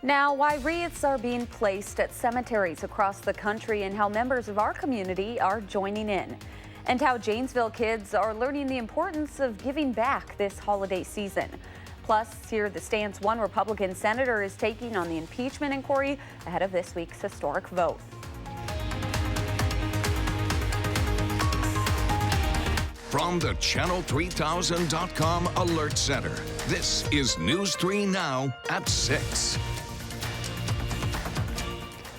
Now, why wreaths are being placed at cemeteries across the country and how members of our community are joining in. And how Janesville kids are learning the importance of giving back this holiday season. Plus, here the stance one Republican senator is taking on the impeachment inquiry ahead of this week's historic vote. From the Channel3000.com Alert Center, this is News 3 Now at 6.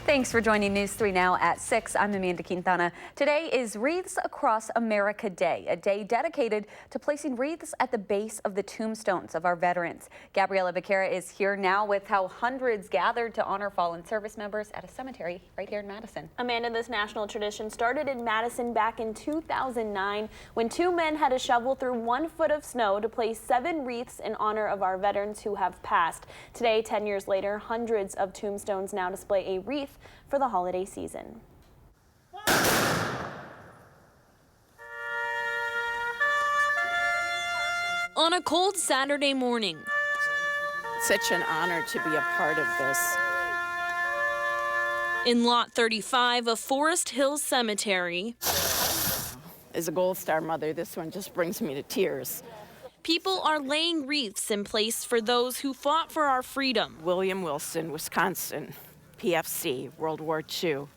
Thanks for joining News 3 Now at 6. I'm Amanda Quintana. Today is Wreaths Across America Day, a day dedicated to placing wreaths at the base of the tombstones of our veterans. Gabriela Becerra is here now with how hundreds gathered to honor fallen service members at a cemetery right here in Madison. Amanda, this national tradition started in Madison back in 2009 when two men had to shovel through 1 foot of snow to place 7 wreaths in honor of our veterans who have passed. Today, 10 years later, hundreds of tombstones now display a wreath for the holiday season. On a cold Saturday morning, such an honor to be a part of this. In Lot 35 of Forest Hills Cemetery, As a Gold Star mother, this one just brings me to tears. people are laying wreaths in place for those who fought for our freedom. William Wilson, Wisconsin, PFC, World War II.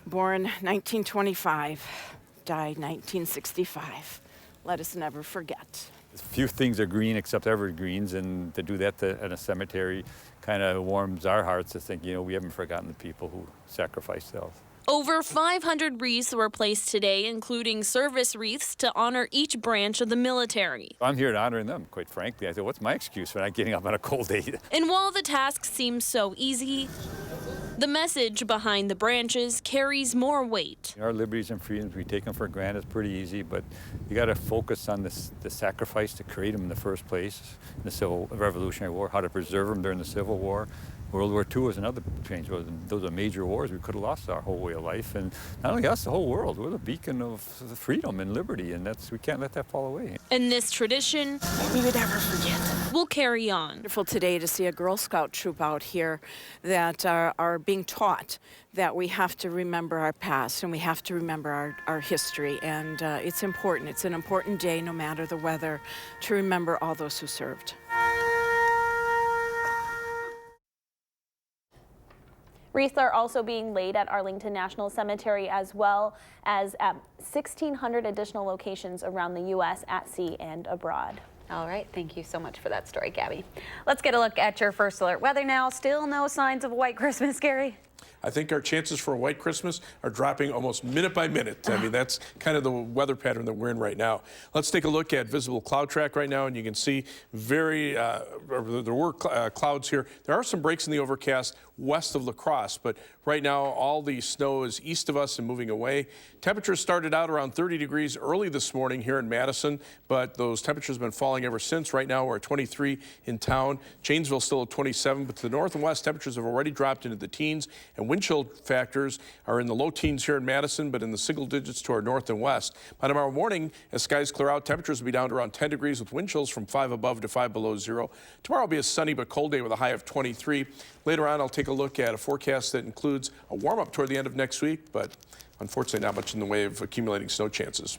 Born 1925, died 1965. Let us never forget. Few things are green except evergreens, and to do that at a cemetery kind of warms our hearts to think, you know, we haven't forgotten the people who sacrificed themselves. Over 500 wreaths were placed today, including service wreaths to honor each branch of the military. I'm here to honor them, quite frankly. I said, what's my excuse for not getting up on a cold day? And while the task seems so easy, the message behind the branches carries more weight. Our liberties and freedoms, we take them for granted. It's pretty easy, but you got to focus on the sacrifice to create them in the first place, in the Revolutionary War, how to preserve them during the Civil War. World War II was another change. Those are major wars. We could have lost our whole way of life. And not only us, the whole world. We're the beacon of freedom and liberty, and we can't let that fall away. And this tradition We would never forget. will carry on. Wonderful today to see a Girl Scout troop out here that are being taught that we have to remember our past and we have to remember our history. And it's important. It's an important day, no matter the weather, to remember all those who served. Wreaths are also being laid at Arlington National Cemetery as well as at 1,600 additional locations around the U.S. at sea and abroad. All right, thank you so much for that story, Gabby. Let's get a look at your first alert weather now. Still no signs of a white Christmas, Gary. I think our chances for a white Christmas are dropping almost minute by minute. I mean, that's kind of the weather pattern that we're in right now. Let's take a look at visible cloud track right now, and you can see there were clouds here. There are some breaks in the overcast west of La Crosse, but right now all the snow is east of us and moving away. Temperatures started out around 30 degrees early this morning here in Madison, but those temperatures have been falling ever since. Right now we're at 23 in town. Janesville still at 27, but to the north and west temperatures have already dropped into the teens, and wind chill factors are in the low teens here in Madison, but in the single digits to our north and west. By tomorrow morning, as skies clear out, temperatures will be down to around 10 degrees with wind chills from 5 above to 5 below zero. Tomorrow will be a sunny but cold day with a high of 23. Later on, I'll take a look at a forecast that includes a warm-up toward the end of next week, but unfortunately not much in the way of accumulating snow chances.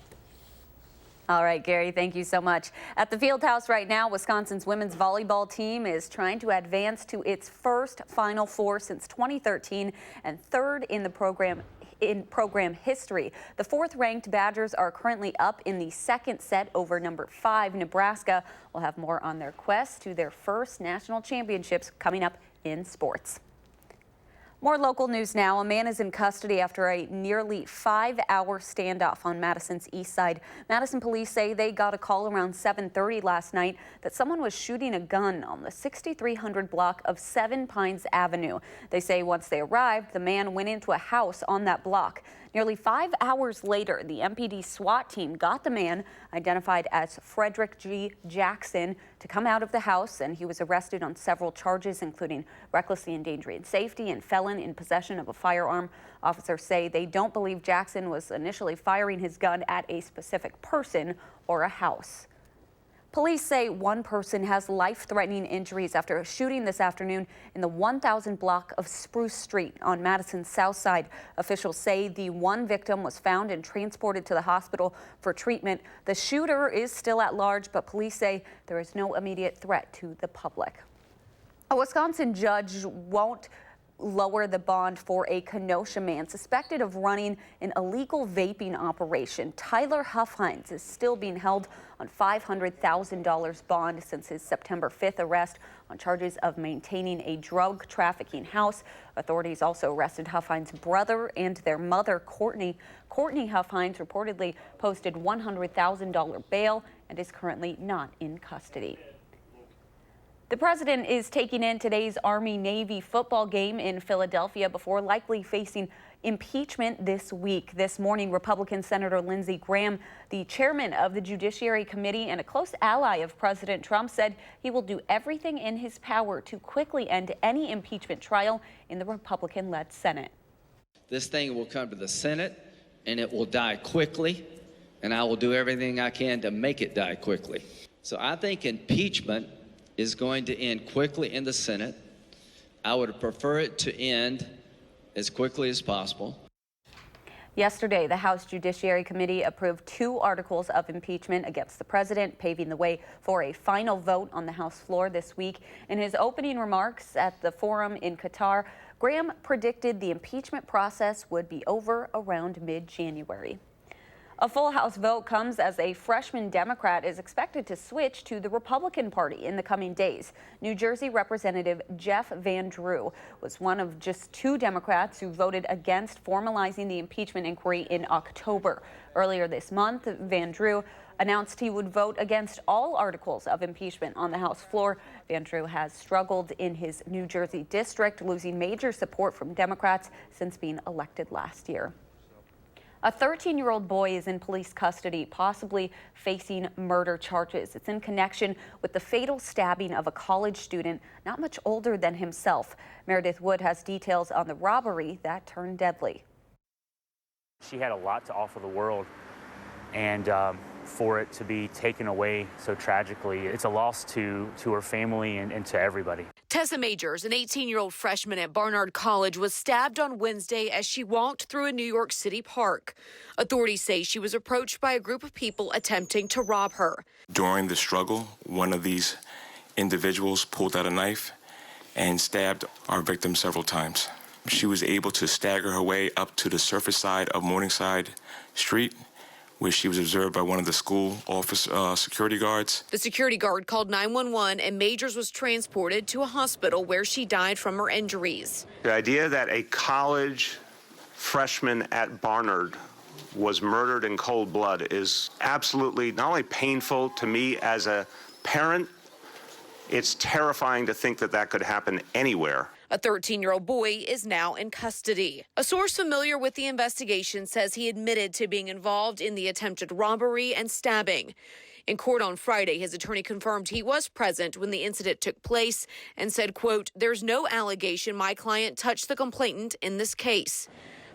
All right, Gary, thank you so much. At the field house right now, Wisconsin's women's volleyball team is trying to advance to its first Final Four since 2013 and third in the program history. The fourth-ranked Badgers are currently up in the second set over number 5 Nebraska. We'll have more on their quest to their first national championships coming up in sports. More local news now. A man is in custody after a nearly 5-hour standoff on Madison's east side. Madison police say they got a call around 7:30 last night that someone was shooting a gun on the 6300 block of 7 Pines Avenue. They say once they arrived, the man went into a house on that block. Nearly 5 hours later, the MPD SWAT team got the man, identified as Frederick G. Jackson, to come out of the house, and he was arrested on several charges, including recklessly endangering safety and felon in possession of a firearm. Officers say they don't believe Jackson was initially firing his gun at a specific person or a house. Police say one person has life-threatening injuries after a shooting this afternoon in the 1000 block of Spruce Street on Madison's south side. Officials say the one victim was found and transported to the hospital for treatment. The shooter is still at large, but police say there is no immediate threat to the public. A Wisconsin judge won't lower the bond for a Kenosha man suspected of running an illegal vaping operation. Tyler Huffhines is still being held on $500,000 bond since his September 5th arrest on charges of maintaining a drug trafficking house. Authorities also arrested Huffhines' brother and their mother, Courtney. Courtney Huffhines reportedly posted $100,000 bail and is currently not in custody. The president is taking in today's Army-Navy football game in Philadelphia before likely facing impeachment this week. This morning, Republican Senator Lindsey Graham, the chairman of the Judiciary Committee and a close ally of President Trump, said he will do everything in his power to quickly end any impeachment trial in the Republican-led Senate. This thing will come to the Senate and it will die quickly, and I will do everything I can to make it die quickly. So I think impeachment is going to end quickly in the Senate. I would prefer it to end as quickly as possible. Yesterday, the House Judiciary Committee approved 2 articles of impeachment against the president, paving the way for a final vote on the House floor this week. In his opening remarks at the forum in Qatar, Graham predicted the impeachment process would be over around mid-January. A full House vote comes as a freshman Democrat is expected to switch to the Republican Party in the coming days. New Jersey Representative Jeff Van Drew was one of just 2 Democrats who voted against formalizing the impeachment inquiry in October. Earlier this month, Van Drew announced he would vote against all articles of impeachment on the House floor. Van Drew has struggled in his New Jersey district, losing major support from Democrats since being elected last year. A 13-year-old boy is in police custody, possibly facing murder charges. It's in connection with the fatal stabbing of a college student not much older than himself. Meredith Wood has details on the robbery that turned deadly. She had a lot to offer the world, and for it to be taken away so tragically, it's a loss to her family and to everybody. Tessa Majors, an 18-year-old freshman at Barnard College, was stabbed on Wednesday as she walked through a New York City park. Authorities say she was approached by a group of people attempting to rob her. During the struggle, one of these individuals pulled out a knife and stabbed our victim several times. She was able to stagger her way up to the surface side of Morningside Street, where she was observed by one of the school office security guards. The security guard called 911 and Majors was transported to a hospital where she died from her injuries. The idea that a college freshman at Barnard was murdered in cold blood is absolutely not only painful to me as a parent, it's terrifying to think that that could happen anywhere. A 13-year-old boy is now in custody. A source familiar with the investigation says he admitted to being involved in the attempted robbery and stabbing. In court on Friday, his attorney confirmed he was present when the incident took place and said, quote, "There's no allegation my client touched the complainant in this case."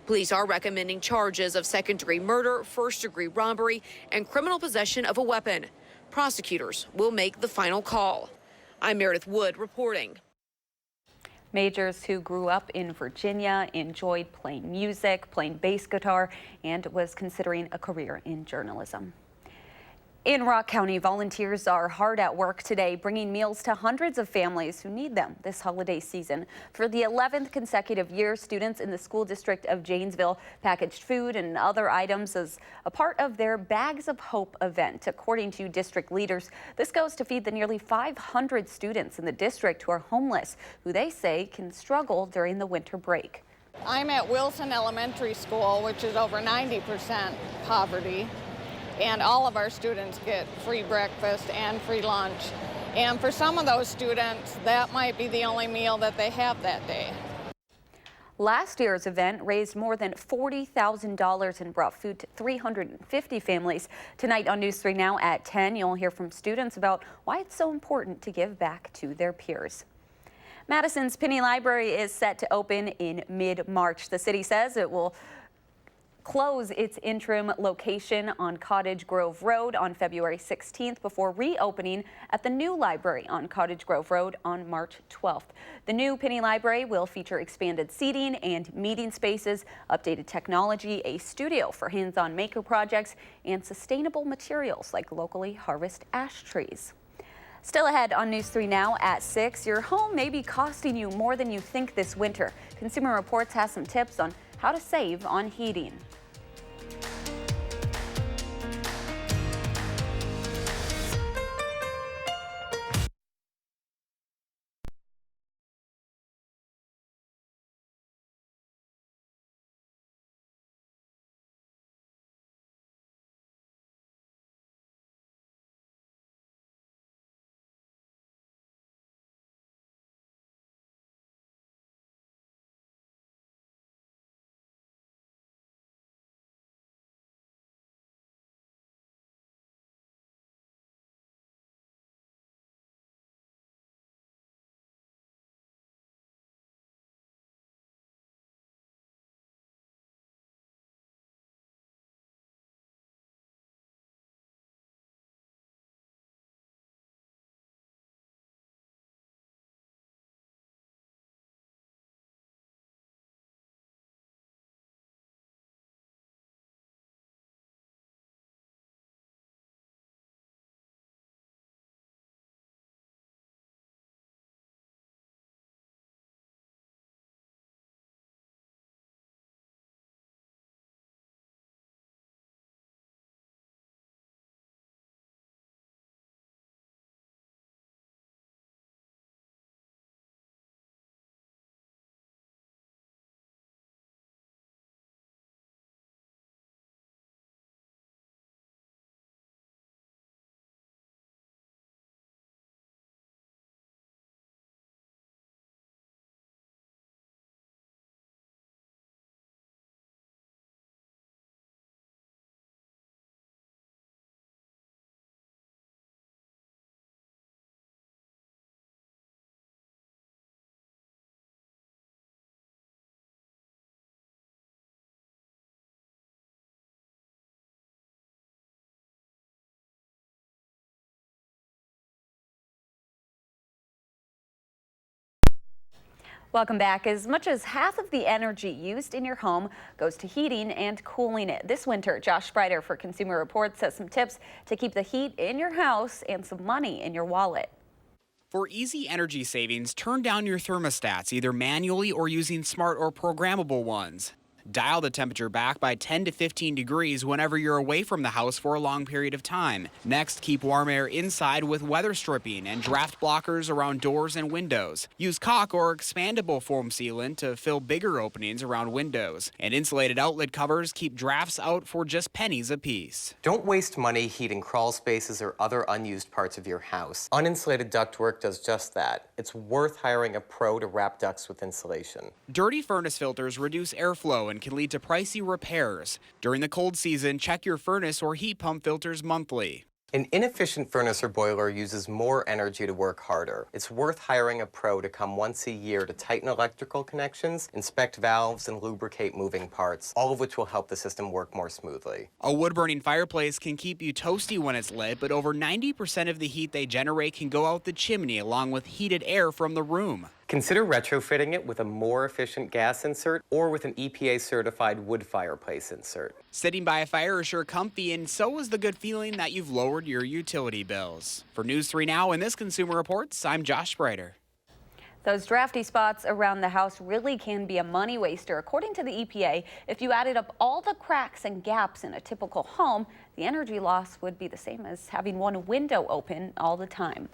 Police are recommending charges of second-degree murder, first-degree robbery, and criminal possession of a weapon. Prosecutors will make the final call. I'm Meredith Wood reporting. Majors, who grew up in Virginia, enjoyed playing music, playing bass guitar, and was considering a career in journalism. In Rock County, volunteers are hard at work today, bringing meals to hundreds of families who need them this holiday season. For the 11th consecutive year, students in the school district of Janesville packaged food and other items as a part of their Bags of Hope event. According to district leaders, this goes to feed the nearly 500 students in the district who are homeless, who they say can struggle during the winter break. I'm at Wilson Elementary School, which is over 90% poverty. And all of our students get free breakfast and free lunch. And for some of those students, that might be the only meal that they have that day. Last year's event raised more than $40,000 and brought food to 350 families. Tonight on News 3 Now at 10, you'll hear from students about why it's so important to give back to their peers. Madison's Pinni Library is set to open in mid-March. The city says it will close its interim location on Cottage Grove Road on February 16th before reopening at the new library on Cottage Grove Road on March 12th. The new Pinni Library will feature expanded seating and meeting spaces, updated technology, a studio for hands-on maker projects, and sustainable materials like locally harvested ash trees. Still ahead on News 3 Now at 6, your home may be costing you more than you think this winter. Consumer Reports has some tips on how to save on heating. Welcome back. As much as half of the energy used in your home goes to heating and cooling it. This winter, Josh Sprider for Consumer Reports has some tips to keep the heat in your house and some money in your wallet. For easy energy savings, turn down your thermostats either manually or using smart or programmable ones. Dial the temperature back by 10 to 15 degrees whenever you're away from the house for a long period of time. Next, keep warm air inside with weather stripping and draft blockers around doors and windows. Use caulk or expandable foam sealant to fill bigger openings around windows. And insulated outlet covers keep drafts out for just pennies a piece. Don't waste money heating crawl spaces or other unused parts of your house. Uninsulated ductwork does just that. It's worth hiring a pro to wrap ducts with insulation. Dirty furnace filters reduce airflow and can lead to pricey repairs. During the cold season, check your furnace or heat pump filters monthly. An inefficient furnace or boiler uses more energy to work harder. It's worth hiring a pro to come once a year to tighten electrical connections, inspect valves, and lubricate moving parts, all of which will help the system work more smoothly. A wood-burning fireplace can keep you toasty when it's lit, but over 90% of the heat they generate can go out the chimney along with heated air from the room. Consider retrofitting it with a more efficient gas insert or with an EPA-certified wood fireplace insert. Sitting by a fire is sure comfy, and so is the good feeling that you've lowered your utility bills. For News 3 Now and this Consumer Reports, I'm Josh Sprider. Those drafty spots around the house really can be a money waster. According to the EPA, if you added up all the cracks and gaps in a typical home, the energy loss would be the same as having one window open all the time.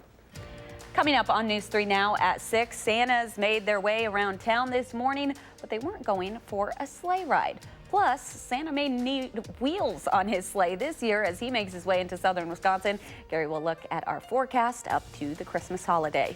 Coming up on News 3 Now at 6, Santas made their way around town this morning, but they weren't going for a sleigh ride. Plus, Santa may need wheels on his sleigh this year as he makes his way into southern Wisconsin. Gary will look at our forecast up to the Christmas holiday.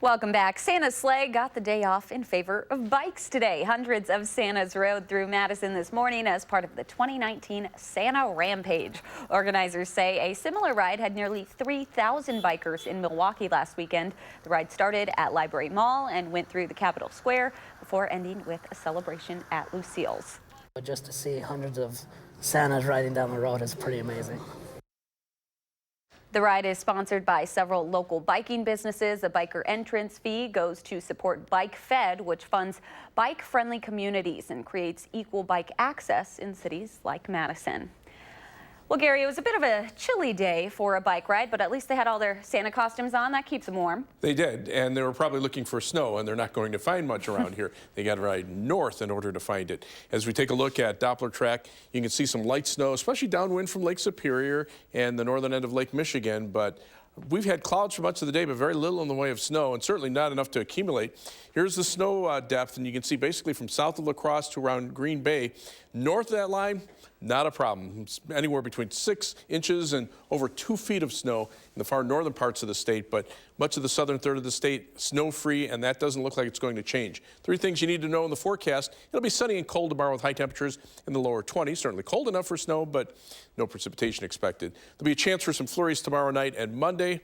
Welcome back. Santa's sleigh got the day off in favor of bikes today. Hundreds of Santas rode through Madison this morning as part of the 2019 Santa Rampage. Organizers say a similar ride had nearly 3,000 bikers in Milwaukee last weekend. The ride started at Library Mall and went through the Capitol Square before ending with a celebration at Lucille's. Just to see hundreds of Santas riding down the road is pretty amazing. The ride is sponsored by several local biking businesses. A biker entrance fee goes to support Bike Fed, which funds bike-friendly communities and creates equal bike access in cities like Madison. Well, Gary, it was a bit of a chilly day for a bike ride, but at least they had all their Santa costumes on. That keeps them warm. They did, and they were probably looking for snow, and they're not going to find much around here. They got to ride north in order to find it. As we take a look at Doppler track, you can see some light snow, especially downwind from Lake Superior and the northern end of Lake Michigan, but we've had clouds for much of the day, but very little in the way of snow, and certainly not enough to accumulate. Here's the snow depth, and you can see basically from south of La Crosse to around Green Bay. North of that line, not a problem. It's anywhere between 6 inches and over 2 feet of snow in the far northern parts of the state, but much of the southern third of the state snow-free, and that doesn't look like it's going to change. 3 things you need to know in the forecast. It'll be sunny and cold tomorrow with high temperatures in the lower 20s. Certainly cold enough for snow, but no precipitation expected. There'll be a chance for some flurries tomorrow night and Monday.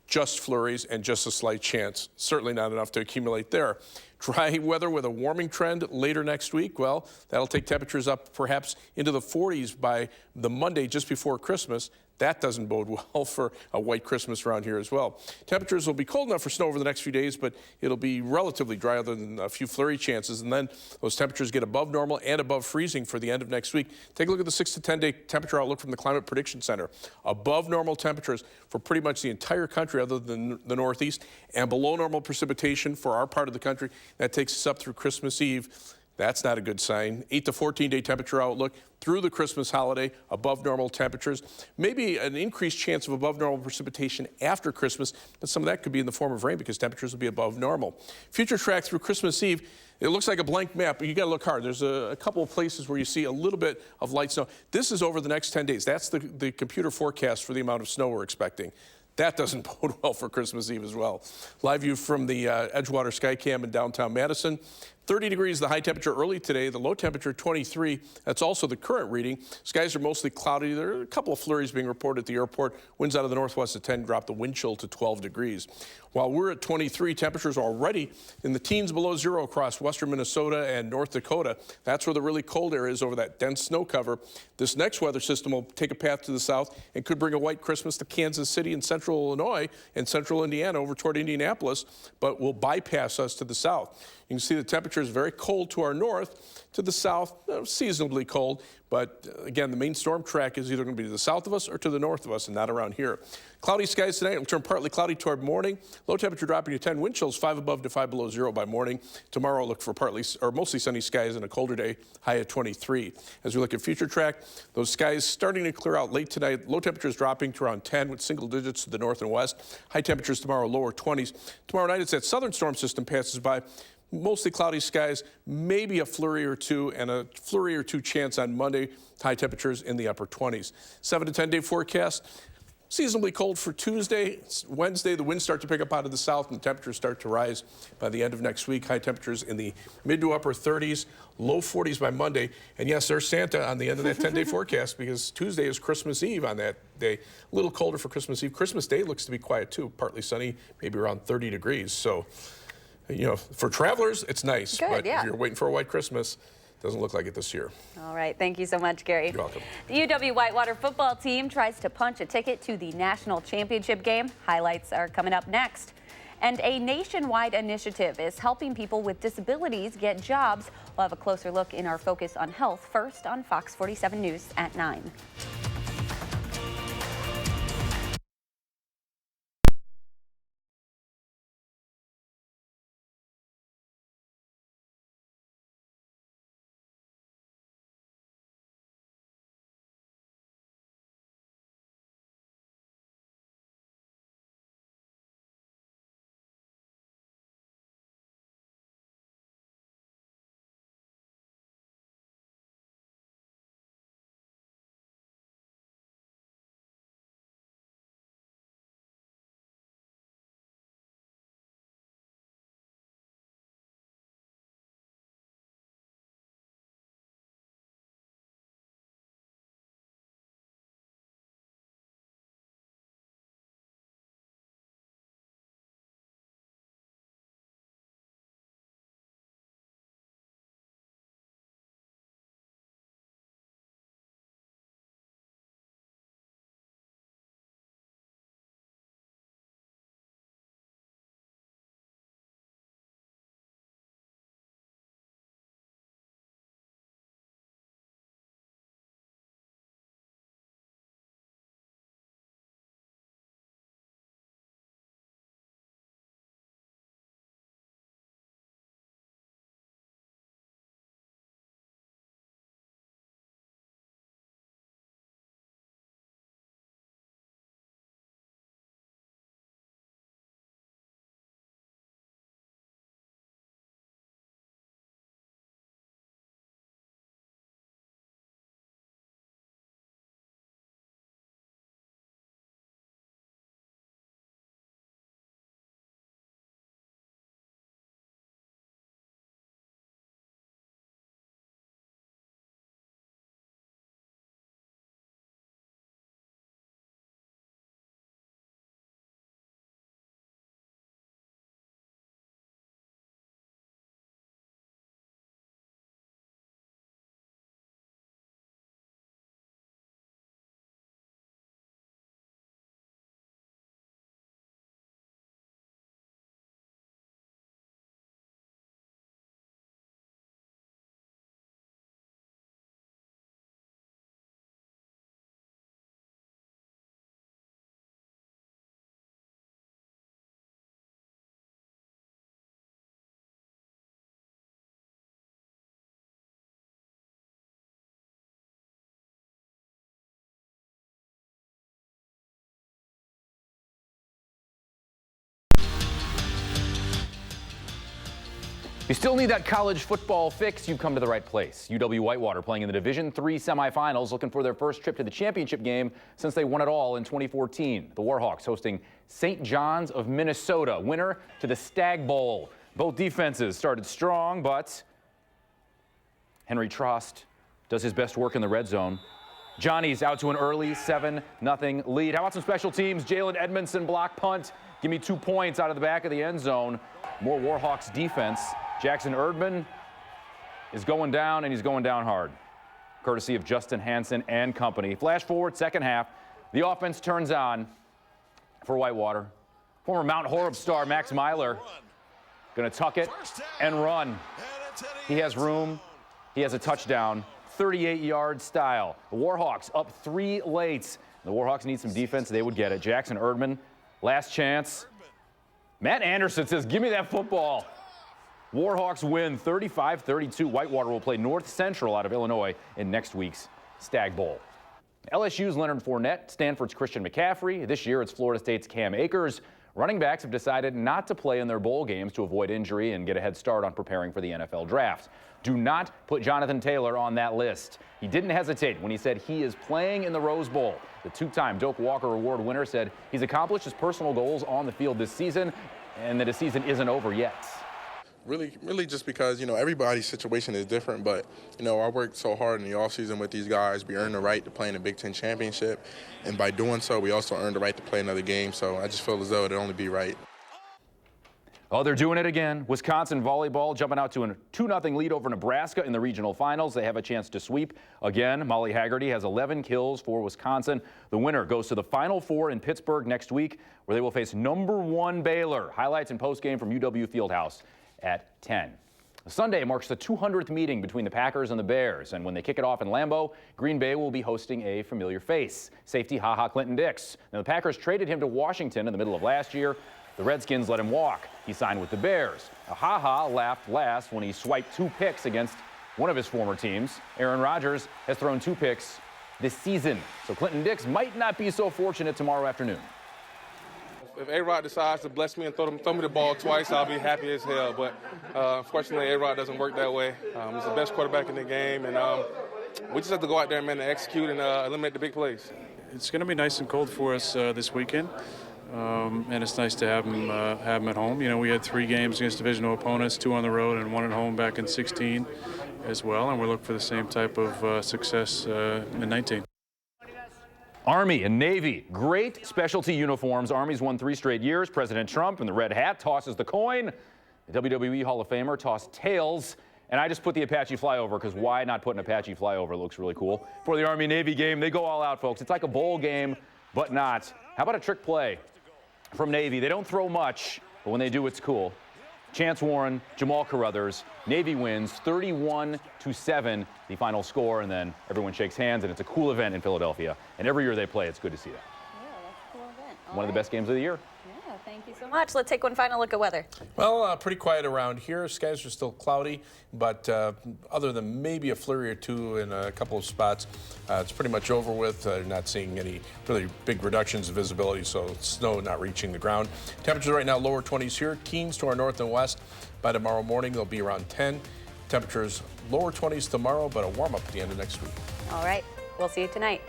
Just flurries and just a slight chance. Certainly not enough to accumulate there. Dry weather with a warming trend later next week. Well, that'll take temperatures up perhaps into the 40s by the Monday just before Christmas. That doesn't bode well for a white Christmas around here as well. Temperatures will be cold enough for snow over the next few days, but it'll be relatively dry other than a few flurry chances. And then those temperatures get above normal and above freezing for the end of next week. Take a look at the 6 to 10 day temperature outlook from the Climate Prediction Center. Above normal temperatures for pretty much the entire country other than the Northeast, and below normal precipitation for our part of the country. That takes us up through Christmas Eve. That's not a good sign. 8 to 14 day temperature outlook through the Christmas holiday, above normal temperatures. Maybe an increased chance of above normal precipitation after Christmas, but some of that could be in the form of rain because temperatures will be above normal. Future track through Christmas Eve, it looks like a blank map, but you got to look hard. There's a couple of places where you see a little bit of light snow. This is over the next 10 days. That's the computer forecast for the amount of snow we're expecting. That doesn't bode well for Christmas Eve as well. Live view from the Edgewater Skycam in downtown Madison. 30 degrees the high temperature early today, the low temperature 23. That's also the current reading. Skies are mostly cloudy. There are a couple of flurries being reported at the airport. Winds out of the northwest at 10 drop the wind chill to 12 degrees. While we're at 23, temperatures are already in the teens below zero across western Minnesota and North Dakota. That's where the really cold air is over that dense snow cover. This next weather system will take a path to the south and could bring a white Christmas to Kansas City and central Illinois and central Indiana over toward Indianapolis, but will bypass us to the south. You can see the temperature is very cold to our north. To the south, seasonably cold, but again, the main storm track is either going to be to the south of us or to the north of us and not around here. Cloudy skies tonight will turn partly cloudy toward morning. Low temperature dropping to 10, wind chills 5 above to 5 below zero by morning. Tomorrow, look for partly or mostly sunny skies and a colder day, high at 23. As we look at future track, those skies starting to clear out late tonight. Low temperatures dropping to around 10 with single digits to the north and west. High temperatures tomorrow, lower 20s. Tomorrow night, it's that southern storm system passes by. Mostly cloudy skies, maybe a flurry or two, and a flurry or two chance on Monday. High temperatures in the upper 20s. 7 to 10 day forecast. Seasonably cold for Tuesday. Wednesday, the winds start to pick up out of the south and temperatures start to rise by the end of next week. High temperatures in the mid to upper 30s, low 40s by Monday. And yes, there's Santa on the end of that 10-day forecast because Tuesday is Christmas Eve on that day. A little colder for Christmas Eve. Christmas Day looks to be quiet too, partly sunny, maybe around 30 degrees. So, you know, for travelers, it's nice. Good, but yeah. if you're waiting for a white Christmas, doesn't look like it this year. All right, thank you so much, Gary. You're welcome. The UW Whitewater football team tries to punch a ticket to the national championship game. Highlights are coming up next. And a nationwide initiative is helping people with disabilities get jobs. We'll have a closer look in our Focus on Health first on Fox 47 News at 9. If you still need that college football fix, you've come to the right place. UW-Whitewater playing in the Division III semifinals, looking for their first trip to the championship game since they won it all in 2014. The Warhawks hosting St. John's of Minnesota, winner to the Stag Bowl. Both defenses started strong, but Henry Trost does his best work in the red zone. Johnny's out to an early 7-0 lead. How about some special teams? Jalen Edmondson block punt. Give me 2 points out of the back of the end zone. More Warhawks defense. Jackson Erdman is going down, and he's going down hard, courtesy of Justin Hansen and company. Flash forward, second half. The offense turns on for Whitewater. Former Mount Horeb star Max Myler going to tuck it and run. He has room. He has a touchdown, 38-yard style. The Warhawks up 3 late. The Warhawks need some defense. They would get it. Jackson Erdman, last chance. Matt Anderson says, give me that football. Warhawks win 35-32. Whitewater will play North Central out of Illinois in next week's Stag Bowl. LSU's Leonard Fournette, Stanford's Christian McCaffrey. This year it's Florida State's Cam Akers. Running backs have decided not to play in their bowl games to avoid injury and get a head start on preparing for the NFL draft. Do not put Jonathan Taylor on that list. He didn't hesitate when he said he is playing in the Rose Bowl. The 2-time Doak Walker Award winner said he's accomplished his personal goals on the field this season and that his season isn't over yet. Really just because, everybody's situation is different, but, I worked so hard in the offseason with these guys. We earned the right to play in the Big Ten Championship, and by doing so, we also earned the right to play another game, so I just feel as though it'd only be right. Oh, they're doing it again. Wisconsin volleyball jumping out to a 2-0 lead over Nebraska in the regional finals. They have a chance to sweep again. Molly Haggerty has 11 kills for Wisconsin. The winner goes to the Final Four in Pittsburgh next week, where they will face #1 Baylor. Highlights and postgame from UW Fieldhouse at 10. Sunday marks the 200th meeting between the Packers and the Bears, and when they kick it off in Lambeau, Green Bay will be hosting a familiar face, safety HaHa Clinton Dix. Now, the Packers traded him to Washington in the middle of last year. The Redskins let him walk. He signed with the Bears. HaHa laughed last when he swiped 2 picks against one of his former teams. Aaron Rodgers has thrown 2 picks this season, so Clinton Dix might not be so fortunate tomorrow afternoon. If A-Rod decides to bless me and throw me the ball twice, I'll be happy as hell. But unfortunately, A-Rod doesn't work that way. He's the best quarterback in the game, and we just have to go out there, man, and execute and eliminate the big plays. It's going to be nice and cold for us this weekend, and it's nice to have him at home. We had 3 games against divisional opponents, 2 on the road and 1 at home back in 16 as well, and we're looking for the same type of success in 19. Army and Navy, great specialty uniforms. Army's won 3 straight years. President Trump in the red hat tosses the coin. The WWE Hall of Famer tossed tails. And I just put the Apache flyover because why not put an Apache flyover? It looks really cool. For the Army-Navy game, they go all out, folks. It's like a bowl game, but not. How about a trick play from Navy? They don't throw much, but when they do, it's cool. Chance Warren, Jamal Carruthers. Navy wins 31-7, the final score, and then everyone shakes hands, and it's a cool event in Philadelphia. And every year they play, it's good to see that. Yeah, that's a cool event. One of the best games of the year. Yeah, thank you so much. Let's take one final look at weather. Well, pretty quiet around here. Skies are still cloudy, but other than maybe a flurry or 2 in a couple of spots, it's pretty much over with. Not seeing any really big reductions in visibility, so snow not reaching the ground. Temperatures right now lower 20s here, teens to our north and west. By tomorrow morning, they'll be around 10. Temperatures lower 20s tomorrow, but a warm up at the end of next week. All right, we'll see you tonight.